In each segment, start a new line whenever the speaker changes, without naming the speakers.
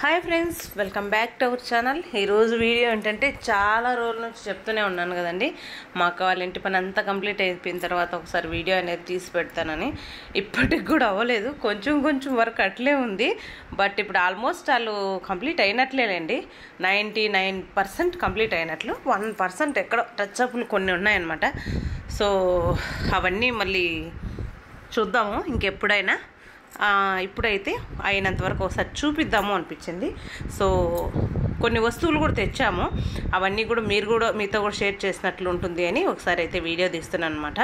Hi friends, welcome back to our channel. ఈరోజు video ఏంటంటే చాలా రోజుల నుంచి చెప్తూనే ఉన్నాను కదండి, మా అక్క వాళ్ళ ఇంటి పని అంతా కంప్లీట్ అయిపోయిన తర్వాత ఒకసారి వీడియో అనేది తీసి పెడతానని. ఇప్పటికి కూడా అవ్వలేదు, కొంచెం వర్క్ అట్లే ఉంది. బట్ ఇప్పుడు ఆల్మోస్ట్ వాళ్ళు కంప్లీట్ అయినట్లేలేండి. 99% కంప్లీట్ అయినట్లు, 1% ఎక్కడో టచ్ అప్లు కొన్ని ఉన్నాయన్నమాట. సో అవన్నీ మళ్ళీ చూద్దాము ఇంకెప్పుడైనా. ఇప్పుడైతే అయినంత వరకు ఒకసారి చూపిద్దాము అనిపించింది. సో కొన్ని వస్తువులు కూడా తెచ్చాము, అవన్నీ కూడా మీతో కూడా షేర్ చేసినట్లు ఉంటుంది అని ఒకసారి అయితే వీడియో తీస్తున్నాను అనమాట.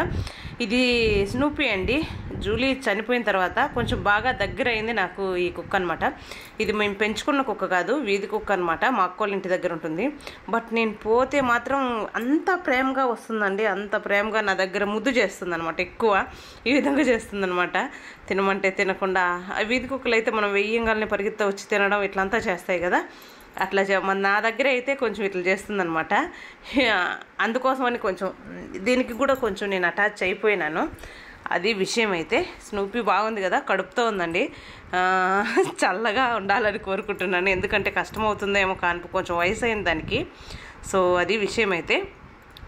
ఇది స్నూపీ అండి. జూలీ చనిపోయిన తర్వాత కొంచెం బాగా దగ్గర అయింది నాకు ఈ కుక్క అనమాట. ఇది మేము పెంచుకున్న కుక్క కాదు, వీధి కుక్క అనమాట. మా అక్క వాళ్ళ ఇంటి దగ్గర ఉంటుంది. బట్ నేను పోతే మాత్రం అంత ప్రేమగా వస్తుందండి, అంత ప్రేమగా నా దగ్గర ముద్దు చేస్తుంది అనమాట. ఎక్కువ ఈ విధంగా చేస్తుంది అనమాట, తినమంటే తినకుండా. వీధి కుక్కలు అయితే మనం వెయ్యంగానే పరిగెత్తా వచ్చి తినడం ఇట్లంతా చేస్తాయి కదా, అట్లా నా దగ్గర అయితే కొంచెం ఇట్లా చేస్తుందనమాట. అందుకోసమని కొంచెం దీనికి కూడా కొంచెం నేను అటాచ్ అయిపోయినాను. అది విషయం. అయితే స్నూపీ బాగుంది కదా, కడుపుతో ఉందండి. చల్లగా ఉండాలని కోరుకుంటున్నాను, ఎందుకంటే కష్టమవుతుందేమో కానుపు, కొంచెం వయసు అయింది దానికి. సో అది విషయం. అయితే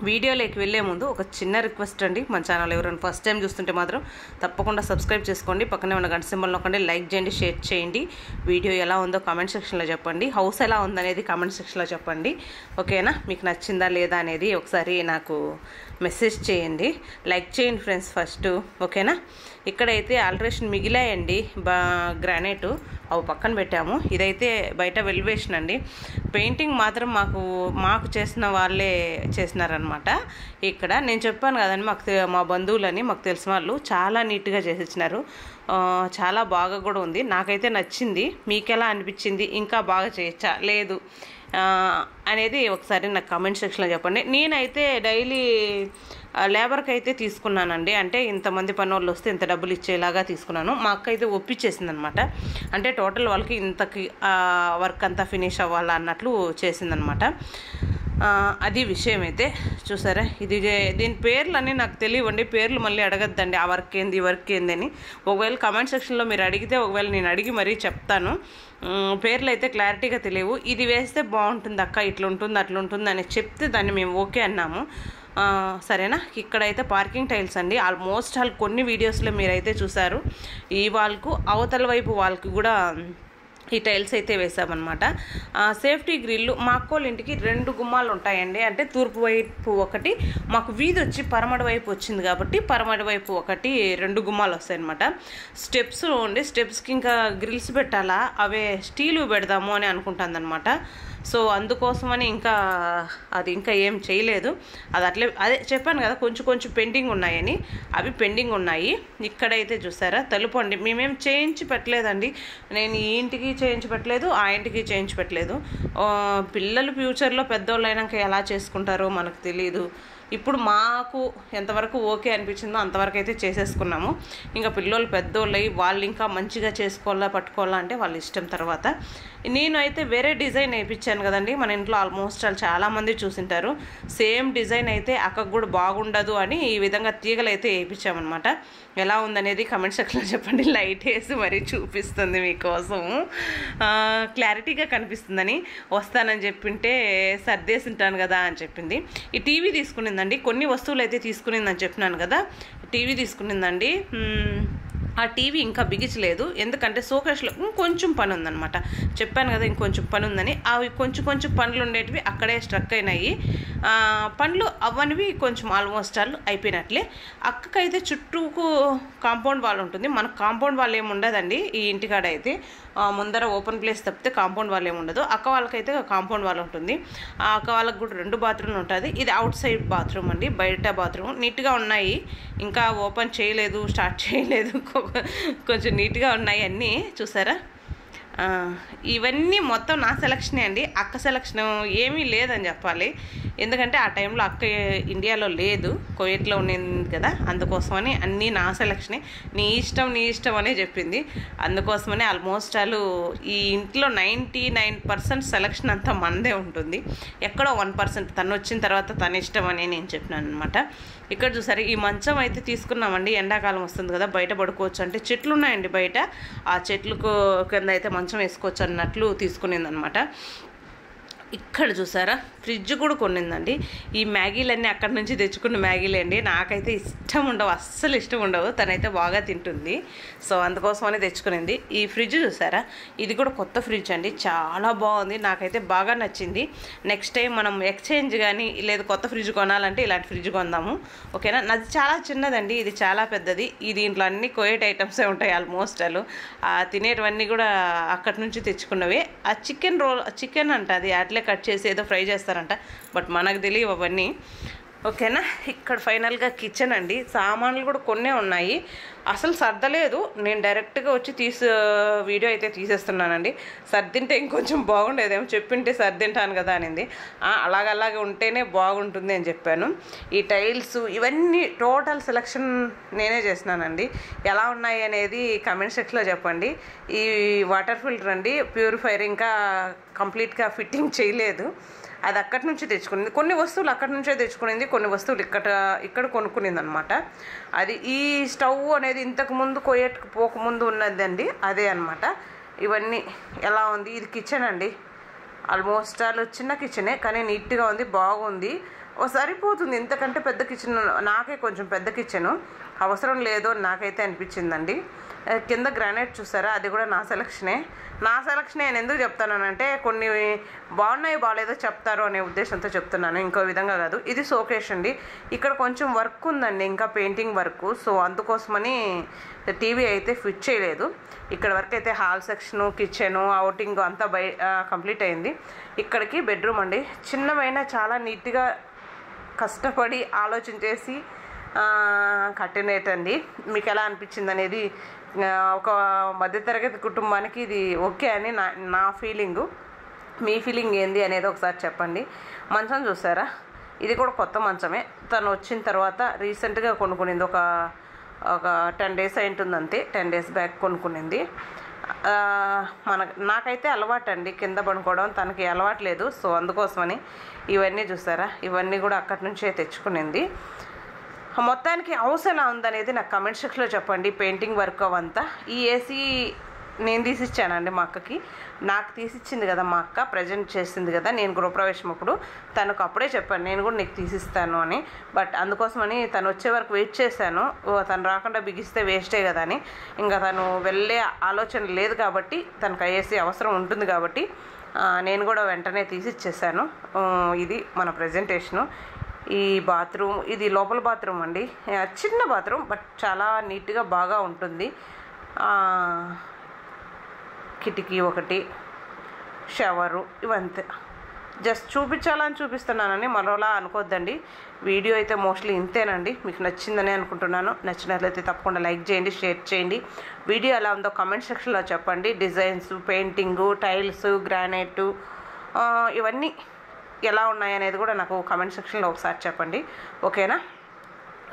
వీడియోలోకి వెళ్ళే ముందు ఒక చిన్న రిక్వెస్ట్ అండి, మన ఛానల్ ఎవరైనా ఫస్ట్ టైం చూస్తుంటే మాత్రం తప్పకుండా సబ్స్క్రైబ్ చేసుకోండి, పక్కనే ఉన్న గంట సింబల్ నొక్కండి, లైక్ చేయండి, షేర్ చేయండి. వీడియో ఎలా ఉందో కామెంట్ సెక్షన్లో చెప్పండి, హౌస్ ఎలా ఉందనేది కామెంట్ సెక్షన్లో చెప్పండి. ఓకేనా, మీకు నచ్చిందా లేదా అనేది ఒకసారి నాకు మెసేజ్ చేయండి, లైక్ చేయండి ఫ్రెండ్స్ ఫస్ట్. ఓకేనా, ఇక్కడైతే ఆల్ట్రేషన్ మిగిలాయండి, గ్రానైటు అవి పక్కన పెట్టాము. ఇదైతే బయట వెలివేషన్ అండి. పెయింటింగ్ మాత్రం మాకు చేసిన వాళ్ళే చేసినారనమాట. ఇక్కడ నేను చెప్పాను కదండి, మా బంధువులని, మాకు తెలిసిన వాళ్ళు చాలా నీట్గా చేసిచ్చినారు. చాలా బాగా కూడా ఉంది, నాకైతే నచ్చింది. మీకు ఎలా అనిపించింది, ఇంకా బాగా చేయొచ్చా లేదు అనేది ఒకసారి నాకు కామెంట్ సెక్షన్లో చెప్పండి. నేనైతే డైలీ లేబర్కి అయితే తీసుకున్నానండి, అంటే ఇంతమంది పని వాళ్ళు వస్తే ఇంత డబ్బులు ఇచ్చేలాగా తీసుకున్నాను. మా అక్క అయితే ఒప్పించేసింది అనమాట, అంటే టోటల్ వాళ్ళకి ఇంతకి వర్క్ అంతా ఫినిష్ అవ్వాలా అన్నట్లు చేసిందనమాట. అది విషయం. అయితే చూసారా, దీని పేర్లు అన్నీ నాకు తెలియవండి, పేర్లు మళ్ళీ అడగద్దండి, ఆ వర్క్ ఏంది ఈ వర్క్ ఏంది అని. ఒకవేళ కామెంట్ సెక్షన్లో మీరు అడిగితే, ఒకవేళ నేను అడిగి మరీ చెప్తాను. పేర్లు అయితే క్లారిటీగా తెలియవు. ఇది వేస్తే బాగుంటుంది అక్క, ఇట్లా ఉంటుంది అట్లా ఉంటుంది అని చెప్తే దాన్ని మేము ఓకే అన్నాము. సరేనా. ఇక్కడైతే పార్కింగ్ టైల్స్ అండి. ఆల్మోస్ట్ కొన్ని వీడియోస్లో మీరైతే చూసారు. ఈ వాల్కు అవతల వైపు వాల్కి కూడా ఈ టైల్స్ అయితే వేసామన్నమాట. సేఫ్టీ గ్రిల్లు, మా అక్కోళ్ళ ఇంటికి 2 గుమ్మాలు ఉంటాయండి, అంటే తూర్పు వైపు ఒకటి, మాకు వీధి వచ్చి పరమడి వైపు వచ్చింది కాబట్టి పరమడి వైపు ఒకటి, 2 గుమ్మాలు వస్తాయి అనమాట. స్టెప్స్ ఉండి, స్టెప్స్కి ఇంకా గ్రిల్స్ పెట్టాలా, అవే స్టీలు పెడదాము అని అనుకుంటుంది అనమాట. సో అందుకోసమని అది ఇంకా ఏం చేయలేదు. అదే చెప్పాను కదా, కొంచెం పెండింగ్ ఉన్నాయని, అవి పెండింగ్ ఉన్నాయి. ఇక్కడైతే చూసారా తలుపు అండి, మేమేం చేయించి పెట్టలేదండి. నేను ఈ ఇంటికి చేయించి పెట్టలేదు, ఆ ఇంటికి చేయించి పెట్టలేదు. పిల్లలు ఫ్యూచర్లో పెద్దోళ్ళు అయినాక ఎలా చేసుకుంటారో మనకు తెలియదు. ఇప్పుడు మాకు ఎంతవరకు ఓకే అనిపించిందో అంతవరకు అయితే చేసేసుకున్నాము. ఇంకా పిల్లలు పెద్దోళ్ళు అయ్యి వాళ్ళు ఇంకా మంచిగా చేసుకోవాలా పట్టుకోవాలా అంటే వాళ్ళ ఇష్టం. తర్వాత నేను అయితే వేరే డిజైన్ వేయించాను కదండి, మన ఇంట్లో ఆల్మోస్ట్ చాలామంది చూసింటారు. సేమ్ డిజైన్ అయితే అక్కకు కూడా బాగుండదు అని ఈ విధంగా తీగలు అయితే వేయించామన్నమాట. ఎలా ఉందనేది కమెంట్ సెక్షన్లో చెప్పండి, లైట్ వేసి మరీ చూపిస్తుంది మీకోసం, క్లారిటీగా కనిపిస్తుందని. వస్తానని చెప్పింటే సర్దేసి ఉంటాను కదా అని చెప్పింది. ఈ టీవీ తీసుకునిందండి, కొన్ని వస్తువులు అయితే తీసుకునిందని చెప్పినాను కదా, టీవీ తీసుకునిందండి. ఆ టీవీ ఇంకా బిగించలేదు, ఎందుకంటే షోకేస్లో ఇంకొంచెం పని ఉందన్నమాట. చెప్పాను కదా ఇంకొంచెం పని ఉందని. అవి కొంచెం పనులు ఉండేటివి అక్కడే స్ట్రక్ అయినాయి. పనులు అవ్వనివి కొంచెం ఆల్మోస్ట్ అయిపోయినట్లే. అక్కకైతే చుట్టూకు కాంపౌండ్ వాల్ ఉంటుంది, మనకు కాంపౌండ్ వాల్ ఏమి ఉండదండి ఈ ఇంటికాడ. అయితే ముందర ఓపెన్ ప్లేస్ తప్పితే కాంపౌండ్ వాల్ ఏమి ఉండదు. అక్క వాళ్ళకైతే కాంపౌండ్ వాల్ ఉంటుంది. ఆ అక్క వాళ్ళకి కూడా 2 బాత్రూమ్లు ఉంటుంది. ఇది అవుట్ సైడ్ బాత్రూమ్ అండి, బయట బాత్రూమ్. నీట్గా ఉన్నాయి, ఇంకా ఓపెన్ చేయలేదు, స్టార్ట్ చేయలేదు, కొంచెం నీట్గా ఉన్నాయి అన్నీ. చూసారా, ఇవన్నీ మొత్తం నా సెలక్షనే అండి, అక్క సెలక్షన్ ఏమీ లేదని చెప్పాలి. ఎందుకంటే ఆ టైంలో అక్క ఇండియాలో లేదు, కువైట్లో ఉండింది కదా, అందుకోసమని అన్నీ నా సెలక్షనే. నీ ఇష్టం అనే చెప్పింది. అందుకోసమని ఆల్మోస్ట్ వాళ్ళు ఈ ఇంట్లో 99% సెలక్షన్ అంతా మనదే ఉంటుంది. ఎక్కడో 1% తను వచ్చిన తర్వాత తన ఇష్టం అని నేను చెప్పినాను అనమాట. ఇక్కడ చూసారు, ఈ మంచం అయితే తీసుకున్నామండి. ఎండాకాలం వస్తుంది కదా, బయట పడుకోవచ్చు అంటే చెట్లు ఉన్నాయండి బయట, ఆ చెట్లకు కింద అయితే మంచం వేసుకోవచ్చు అన్నట్లు తీసుకునేది అనమాట. ఇక్కడ చూసారా, ఫ్రిడ్జ్ కూడా కొన్నిందండి. ఈ మ్యాగీలన్నీ అక్కడి నుంచి తెచ్చుకున్న మ్యాగీలే అండి. నాకైతే ఇష్టం ఉండవు, అస్సలు ఇష్టం ఉండవు, తనైతే బాగా తింటుంది. సో అందుకోసమని తెచ్చుకునింది. ఈ ఫ్రిడ్జ్ చూసారా, ఇది కూడా కొత్త ఫ్రిడ్జ్ అండి, చాలా బాగుంది, నాకైతే బాగా నచ్చింది. నెక్స్ట్ టైం మనం ఎక్స్చేంజ్ కానీ లేదు కొత్త ఫ్రిడ్జ్ కొనాలంటే ఇలాంటి ఫ్రిడ్జ్ కొందాము, ఓకేనా. నాది చాలా చిన్నదండి, ఇది చాలా పెద్దది. ఇది ఇంట్లో అన్ని కోయేట్ ఐటమ్సే ఉంటాయి ఆల్మోస్ట్. వాళ్ళు తినేటివన్నీ కూడా అక్కడి నుంచి తెచ్చుకున్నవే. ఆ చికెన్ అంట, అది అట్లే కట్ చేసి ఏదో ఫ్రై చేస్తారంట, బట్ మనకు తెలియవు అవన్నీ, ఓకేనా. ఇక్కడ ఫైనల్గా కిచెన్ అండి. సామాన్లు కూడా కొన్నే ఉన్నాయి, అసలు సర్దలేదు. నేను డైరెక్ట్గా వచ్చి వీడియో అయితే తీసేస్తున్నానండి. సర్దింటే ఇంకొంచెం బాగుండేదేమో, చెప్పింటే సర్దింటాను కదా అనింది. అలాగే ఉంటేనే బాగుంటుంది అని చెప్పాను. ఈ టైల్స్ ఇవన్నీ టోటల్ సెలెక్షన్ నేనే చేసినానండి. ఎలా ఉన్నాయి అనేది కమెంట్ సెక్షన్లో చెప్పండి. ఈ వాటర్ ఫిల్టర్ అండి, ప్యూరిఫైర్ ఇంకా కంప్లీట్గా ఫిట్టింగ్ చేయలేదు, అది అక్కడి నుంచి తెచ్చుకునింది. కొన్ని వస్తువులు అక్కడి నుంచే తెచ్చుకునింది, కొన్ని వస్తువులు ఇక్కడ కొనుక్కునింది అనమాట. అది ఈ స్టవ్ అనేది ఇంతకుముందు కోయేట్కి పోకముందు ఉన్నదండి, అదే అనమాట. ఇవన్నీ ఎలా ఉంది, ఇది కిచెన్ అండి. ఆల్మోస్ట్ చిన్న కిచెనే కానీ నీట్గా ఉంది, బాగుంది, సరిపోతుంది. ఇంతకంటే పెద్ద కిచెన్ నాకే కొంచెం పెద్ద కిచెను అవసరం లేదు నాకైతే అనిపించిందండి. కింద గ్రానైట్ చూసారా, అది కూడా నా సెలక్షనే నేను ఎందుకు చెప్తానంటే కొన్ని బాగున్నాయి బాగాలేదో చెప్తారు అనే ఉద్దేశంతో చెప్తున్నాను, ఇంకో విధంగా కాదు. ఇది షోకేస్ అండి. ఇక్కడ కొంచెం వర్క్ ఉందండి, ఇంకా పెయింటింగ్ వర్క్, సో అందుకోసమని టీవీ అయితే ఫిట్ చేయలేదు. ఇక్కడ వరకు అయితే హాల్ సెక్షను, కిచెను, అవుటింగ్ అంతా కంప్లీట్ అయింది. ఇక్కడికి బెడ్రూమ్ అండి, చిన్నవైనా చాలా నీట్గా కష్టపడి ఆలోచన చేసి కట్టినేటండి. మీకు ఎలా అనిపించింది అనేది, ఒక మధ్యతరగతి కుటుంబానికి ఇది ఓకే అని నా ఫీలింగు. మీ ఫీలింగ్ ఏంది అనేది ఒకసారి చెప్పండి. మంచం చూసారా, ఇది కూడా కొత్త మంచమే. తను వచ్చిన తర్వాత రీసెంట్గా కొనుక్కునింది, ఒక 10 days అయింటుంది అంతే, 10 days బ్యాక్ కొనుక్కునింది. నాకైతే అలవాటు అండి కింద పడుకోవడం, తనకి అలవాటు లేదు, సో అందుకోసమని ఇవన్నీ చూసారా, ఇవన్నీ కూడా అక్కడి నుంచే తెచ్చుకునింది. మొత్తానికి హౌస్ ఎలా ఉందనేది నాకు కమెంట్ సెక్షన్లో చెప్పండి. పెయింటింగ్ వర్క్ అవంతా. ఈ ఏసీ నేను తీసిచ్చానండి మా అక్కకి, నాకు తీసిచ్చింది కదా మా అక్క, ప్రజెంట్ చేసింది కదా నేను గృహప్రవేశం అప్పుడు. తనకు అప్పుడే చెప్పాను నేను కూడా నీకు తీసిస్తాను అని, బట్ అందుకోసమని తను వచ్చే వరకు వెయిట్ చేశాను. తను రాకుండా బిగిస్తే వేస్టే కదా అని. ఇంకా తను వెళ్ళే ఆలోచన లేదు కాబట్టి, తనకు ఏసీ అవసరం ఉంటుంది కాబట్టి నేను కూడా వెంటనే తీసిచ్చేసాను. ఇది మన ప్రజెంటేషను. ఈ బాత్రూమ్, ఇది లోపల బాత్రూమ్ అండి, చిన్న బాత్రూమ్ బట్ చాలా నీట్గా బాగా ఉంటుంది. కిటికీ ఒకటి, షవరు, ఇవంతే. జస్ట్ చూపించాలని చూపిస్తున్నానని మరోలా అనుకోద్దండి. వీడియో అయితే మోస్ట్లీ ఇంతేనండి. మీకు నచ్చిందని అనుకుంటున్నాను. నచ్చినట్లయితే తప్పకుండా లైక్ చేయండి, షేర్ చేయండి. వీడియో ఎలా ఉందో కామెంట్ సెక్షన్లో చెప్పండి. డిజైన్స్, పెయింటింగు, టైల్స్, గ్రానైటు ఇవన్నీ ఎలా ఉన్నాయనేది కూడా నాకు కామెంట్ సెక్షన్లో ఒకసారి చెప్పండి, ఓకేనా.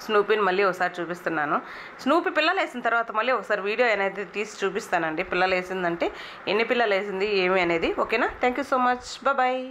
స్నూపీని మళ్ళీ ఒకసారి చూపిస్తున్నాను. స్నూపీ పిల్లలు వేసిన తర్వాత మళ్ళీ ఒకసారి వీడియో అనేది తీసి చూపిస్తానండి. పిల్లలు వేసిందంటే ఎన్ని పిల్లలు వేసింది ఏమి అనేది, ఓకేనా. Thank you so much, bye.